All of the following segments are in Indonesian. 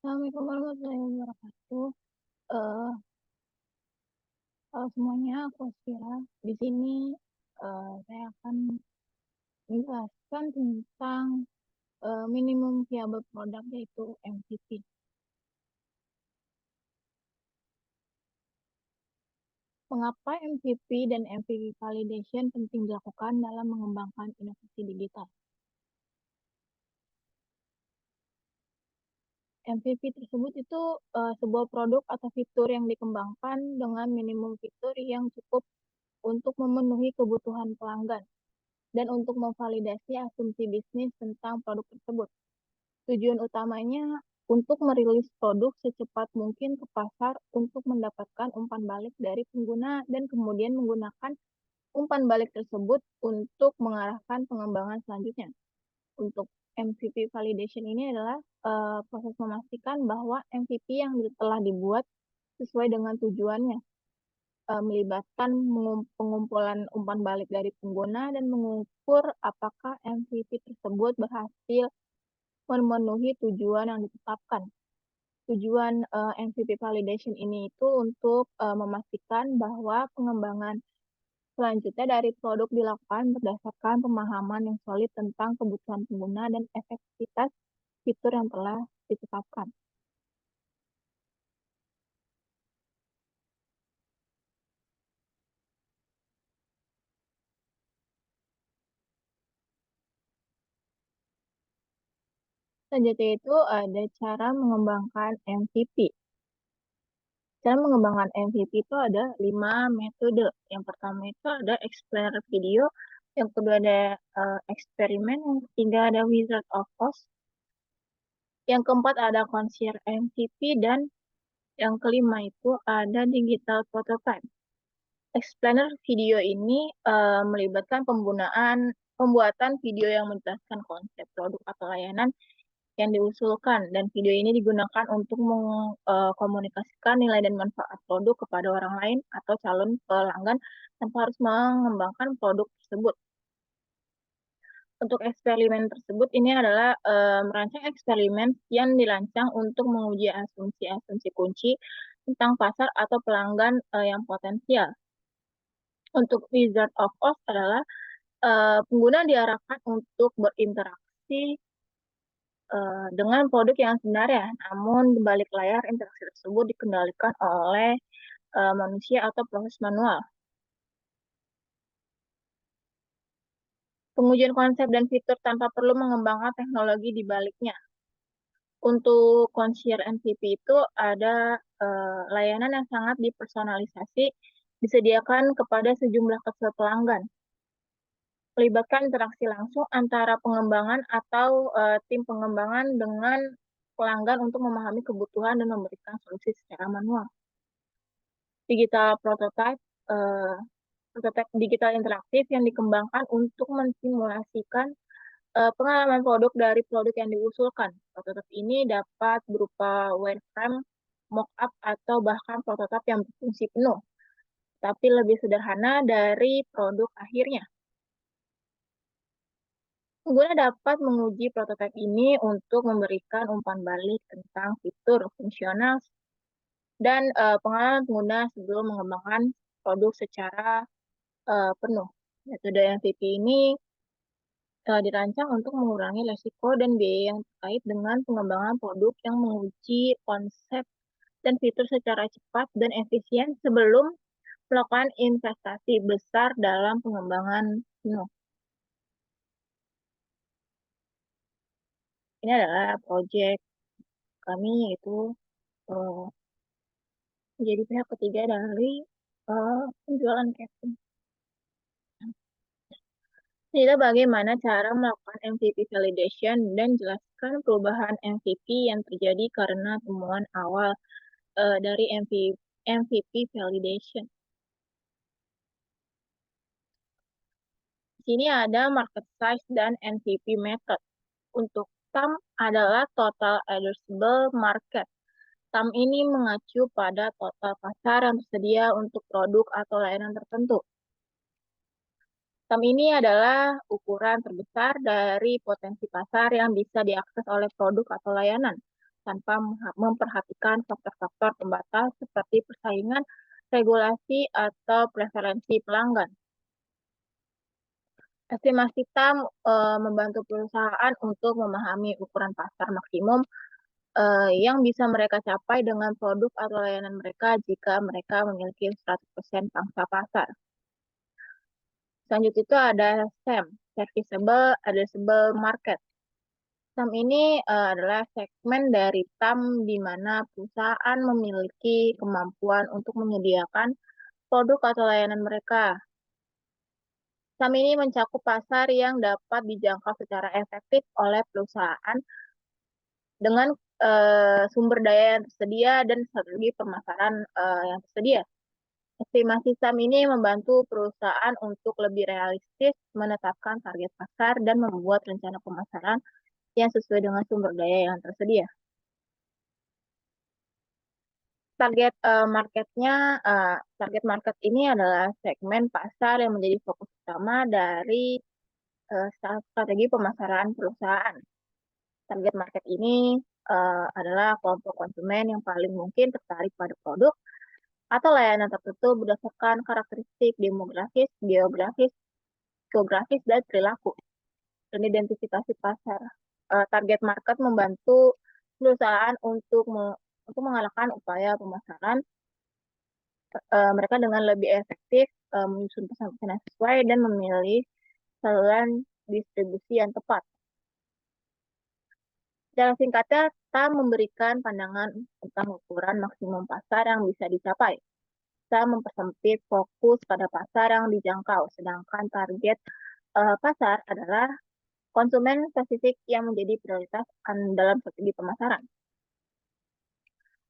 Assalamualaikum warahmatullahi wabarakatuh. Eh, Halo semuanya, aku Aspira. Di sini saya akan menjelaskan tentang minimum viable product yaitu MVP. Mengapa MVP dan MVP validation penting dilakukan dalam mengembangkan inovasi digital? MVP tersebut itu sebuah produk atau fitur yang dikembangkan dengan minimum fitur yang cukup untuk memenuhi kebutuhan pelanggan dan untuk memvalidasi asumsi bisnis tentang produk tersebut. Tujuan utamanya untuk merilis produk secepat mungkin ke pasar untuk mendapatkan umpan balik dari pengguna dan kemudian menggunakan umpan balik tersebut untuk mengarahkan pengembangan selanjutnya. Untuk MVP validation ini adalah proses memastikan bahwa MVP yang telah dibuat sesuai dengan tujuannya, melibatkan pengumpulan umpan balik dari pengguna dan mengukur apakah MVP tersebut berhasil memenuhi tujuan yang ditetapkan. Tujuan MVP validation ini itu untuk memastikan bahwa pengembangan selanjutnya dari produk dilakukan berdasarkan pemahaman yang solid tentang kebutuhan pengguna dan efektivitas fitur yang telah ditetapkan. Selanjutnya itu ada cara mengembangkan MVP. Cara mengembangkan MVP itu ada 5 metode. Yang pertama itu ada explainer video, yang kedua ada eksperimen, yang ketiga ada Wizard of Oz, yang keempat ada Concierge MVP, dan yang kelima itu ada digital prototype. Explainer video ini melibatkan pembuatan video yang menjelaskan konsep produk atau layanan yang diusulkan, dan video ini digunakan untuk mengkomunikasikan nilai dan manfaat produk kepada orang lain atau calon pelanggan tanpa harus mengembangkan produk tersebut. Untuk eksperimen tersebut ini adalah merancang eksperimen yang dirancang untuk menguji asumsi-asumsi kunci tentang pasar atau pelanggan yang potensial. Untuk Wizard of Oz adalah pengguna diarahkan untuk berinteraksi dengan produk yang sebenarnya, namun di balik layar interaksi tersebut dikendalikan oleh manusia atau proses manual. Pengujian konsep dan fitur tanpa perlu mengembangkan teknologi di baliknya. Untuk concierge MVP itu ada layanan yang sangat dipersonalisasi, disediakan kepada sejumlah kesel pelanggan. Melibatkan interaksi langsung antara pengembangan atau tim pengembangan dengan pelanggan untuk memahami kebutuhan dan memberikan solusi secara manual. Digital prototype, eh, prototipe digital interaktif yang dikembangkan untuk mensimulasikan pengalaman produk dari produk yang diusulkan. Prototipe ini dapat berupa wireframe, mock-up, atau bahkan prototipe yang berfungsi penuh, tapi lebih sederhana dari produk akhirnya. Pengguna dapat menguji prototipe ini untuk memberikan umpan balik tentang fitur, fungsional, dan pengalaman pengguna sebelum mengembangkan produk secara penuh. Metode MVP ini dirancang untuk mengurangi risiko dan biaya yang terkait dengan pengembangan produk yang menguji konsep dan fitur secara cepat dan efisien sebelum melakukan investasi besar dalam pengembangan penuh. Ini adalah proyek kami, yaitu eh, menjadi pihak ketiga dari penjualan catering. Cerita bagaimana cara melakukan MVP validation dan jelaskan perubahan MVP yang terjadi karena temuan awal dari MVP validation. Di sini ada market size dan MVP method. Untuk TAM adalah total addressable market. TAM ini mengacu pada total pasar yang tersedia untuk produk atau layanan tertentu. TAM ini adalah ukuran terbesar dari potensi pasar yang bisa diakses oleh produk atau layanan. tanpa memperhatikan faktor-faktor pembatas seperti persaingan, regulasi, atau preferensi pelanggan. Estimasi TAM membantu perusahaan untuk memahami ukuran pasar maksimum yang bisa mereka capai dengan produk atau layanan mereka jika mereka memiliki 100% pangsa pasar. Selanjutnya itu ada SAM, Serviceable Addressable Market. SAM ini adalah segmen dari TAM di mana perusahaan memiliki kemampuan untuk menyediakan produk atau layanan mereka. SAM ini mencakup pasar yang dapat dijangkau secara efektif oleh perusahaan dengan sumber daya yang tersedia dan strategi pemasaran yang tersedia. Estimasi SAM ini membantu perusahaan untuk lebih realistis menetapkan target pasar dan membuat rencana pemasaran yang sesuai dengan sumber daya yang tersedia. Target target market ini adalah segmen pasar yang menjadi fokus utama dari strategi pemasaran perusahaan. Target market ini adalah kelompok konsumen yang paling mungkin tertarik pada produk atau layanan tertentu berdasarkan karakteristik demografis, geografis, dan perilaku. Dan identifikasi pasar. Target market membantu perusahaan untuk mengalahkan upaya pemasaran mereka dengan lebih efektif, menyusun pesan-pesan yang sesuai, dan memilih saluran distribusi yang tepat. Secara singkatnya, kita memberikan pandangan tentang ukuran maksimum pasar yang bisa dicapai. Kita mempersempit fokus pada pasar yang dijangkau, sedangkan target pasar adalah konsumen spesifik yang menjadi prioritas dalam strategi pemasaran.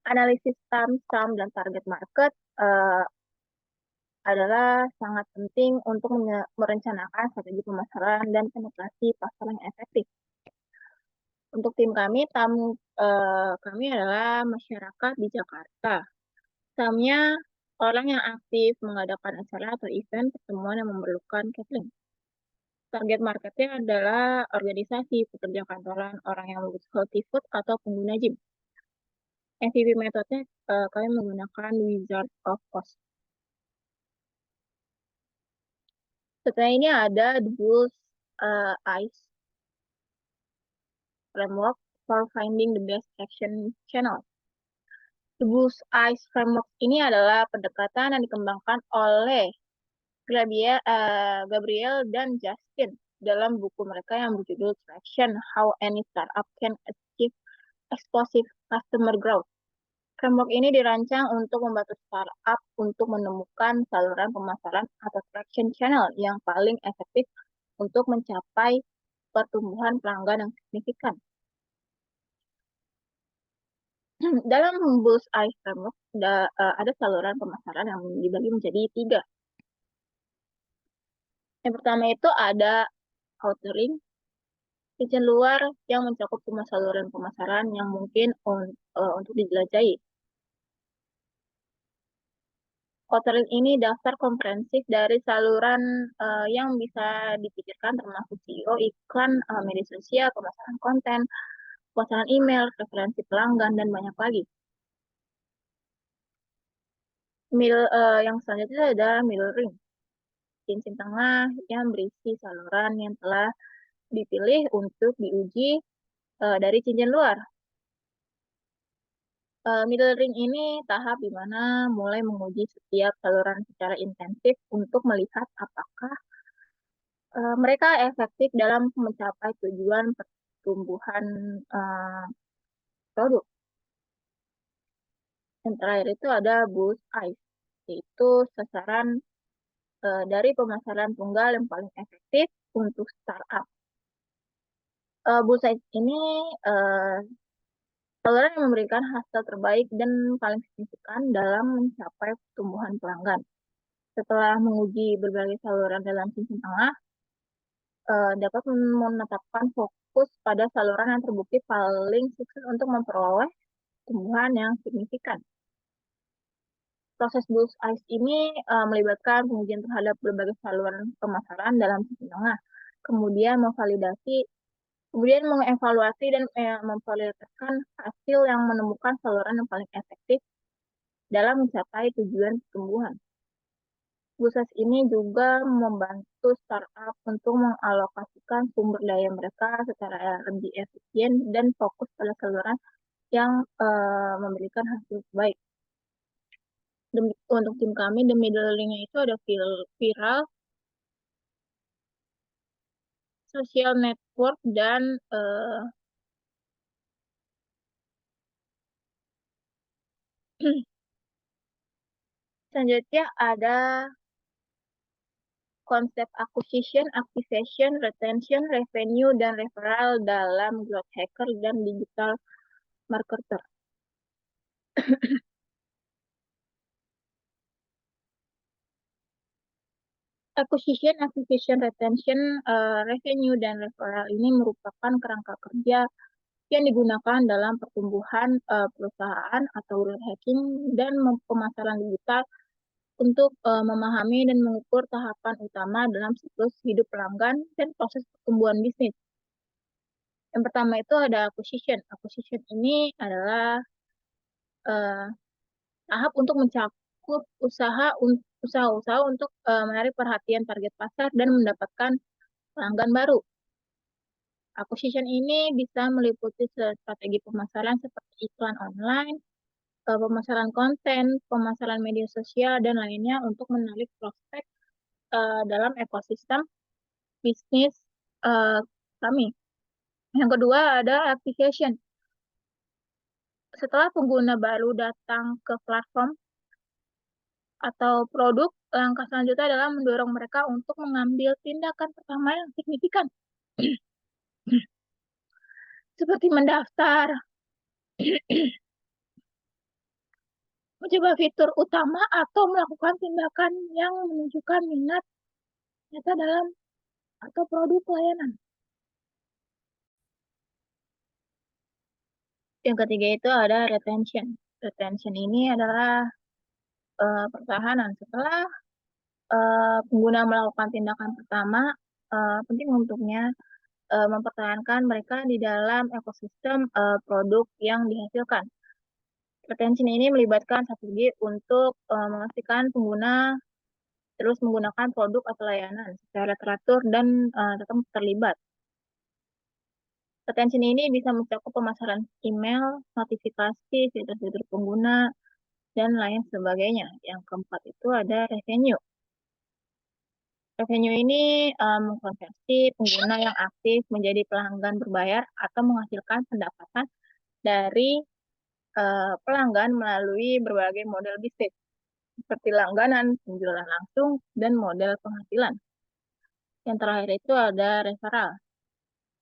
Analisis SAM, dan target market adalah sangat penting untuk merencanakan strategi pemasaran dan penetrasi pasar yang efektif. Untuk tim kami, tamu kami adalah masyarakat di Jakarta. Tamnya orang yang aktif mengadakan acara atau event pertemuan yang memerlukan catering. Target marketnya adalah organisasi, pekerja kantoran, orang yang membutuhkan healthy food, atau pengguna gym. MVP metodenya kami menggunakan Wizard of Oz. Setelah ini ada The Bull's Eyes Framework for Finding the Best Action Channel. The Bull's Eyes Framework ini adalah pendekatan yang dikembangkan oleh Gabriel dan Justin dalam buku mereka yang berjudul Traction: How Any Startup Can Achieve Explosive Customer Growth. Framework ini dirancang untuk membantu startup untuk menemukan saluran pemasaran atau traction channel yang paling efektif untuk mencapai pertumbuhan pelanggan yang signifikan. Dalam Bullseye Framework ada saluran pemasaran yang dibagi menjadi 3. Yang pertama itu ada outer ring, kitchen luar yang mencakup semua saluran pemasaran yang mungkin untuk dijelajahi. Outer ring ini daftar komprehensif dari saluran yang bisa dipikirkan termasuk SEO, iklan, media sosial, pemasaran konten, pemasaran email, referensi pelanggan, dan banyak lagi. Yang selanjutnya ada middle ring, cincin tengah yang berisi saluran yang telah dipilih untuk diuji dari cincin luar. Middle ring ini tahap di mana mulai menguji setiap saluran secara intensif untuk melihat apakah mereka efektif dalam mencapai tujuan pertumbuhan produk. Yang terakhir itu ada bullseye, yaitu sasaran dari pemasaran tunggal yang paling efektif untuk startup. Bullseye ini saluran yang memberikan hasil terbaik dan paling signifikan dalam mencapai pertumbuhan pelanggan. Setelah menguji berbagai saluran dalam cincin tengah, dapat menetapkan fokus pada saluran yang terbukti paling sukses untuk memperoleh pertumbuhan yang signifikan. Proses bullseye ini melibatkan pengujian terhadap berbagai saluran pemasaran dalam cincin tengah, kemudian memvalidasi Kemudian mengevaluasi dan memprioritaskan hasil yang menemukan saluran yang paling efektif dalam mencapai tujuan pertumbuhan. Proses ini juga membantu startup untuk mengalokasikan sumber daya mereka secara lebih efisien dan fokus pada saluran yang memberikan hasil baik. Untuk tim kami, the middle learning-nya itu ada viral, social network, dan selanjutnya ada konsep acquisition, activation, retention, revenue, dan referral dalam growth hacker dan digital marketer. Acquisition, activation, retention, revenue, dan referral ini merupakan kerangka kerja yang digunakan dalam pertumbuhan perusahaan atau growth hacking dan pemasaran digital untuk memahami dan mengukur tahapan utama dalam siklus hidup pelanggan dan proses pertumbuhan bisnis. Yang pertama itu ada acquisition. Acquisition ini adalah uh, tahap untuk mencakup usaha-usaha untuk menarik perhatian target pasar dan mendapatkan pelanggan baru. Acquisition ini bisa meliputi strategi pemasaran seperti iklan online, pemasaran konten, pemasaran media sosial, dan lainnya untuk menarik prospek dalam ekosistem bisnis uh, kami. Yang kedua ada activation. Setelah pengguna baru datang ke platform atau produk, langkah selanjutnya adalah mendorong mereka untuk mengambil tindakan pertama yang signifikan, seperti mendaftar, mencoba fitur utama, atau melakukan tindakan yang menunjukkan minat nyata dalam atau produk layanan. Yang ketiga itu ada retention. Retention ini adalah pertahanan. Setelah pengguna melakukan tindakan pertama, penting untuknya mempertahankan mereka di dalam ekosistem produk yang dihasilkan. Retention ini melibatkan strategi untuk memastikan pengguna terus menggunakan produk atau layanan secara teratur dan tetap terlibat. Retention ini bisa mencakup pemasaran email, notifikasi, fitur-fitur pengguna, dan lain sebagainya. Yang keempat itu ada revenue. Revenue ini mengkonversi pengguna yang aktif menjadi pelanggan berbayar atau menghasilkan pendapatan dari pelanggan melalui berbagai model bisnis, seperti langganan, penjualan langsung, dan model penghasilan. Yang terakhir itu ada referral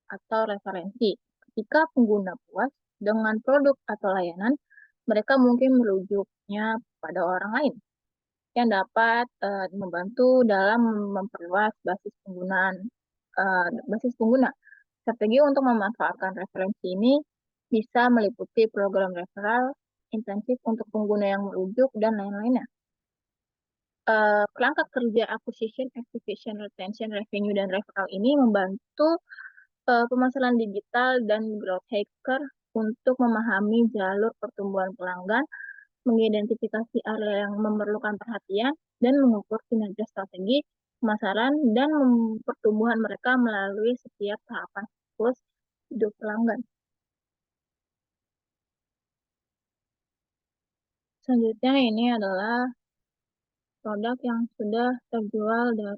atau referensi. Ketika pengguna puas dengan produk atau layanan, mereka mungkin merujuknya pada orang lain yang dapat membantu dalam memperluas basis pengguna. Strategi untuk memanfaatkan referensi ini bisa meliputi program referral, intensif untuk pengguna yang merujuk, dan lain-lainnya. Kerangka kerja acquisition, activation, retention, revenue, dan referral ini membantu pemasaran digital dan growth hacker untuk memahami jalur pertumbuhan pelanggan, mengidentifikasi area yang memerlukan perhatian, dan mengukur kinerja strategi pemasaran dan pertumbuhan mereka melalui setiap tahapan siklus hidup pelanggan. Selanjutnya ini adalah produk yang sudah terjual dari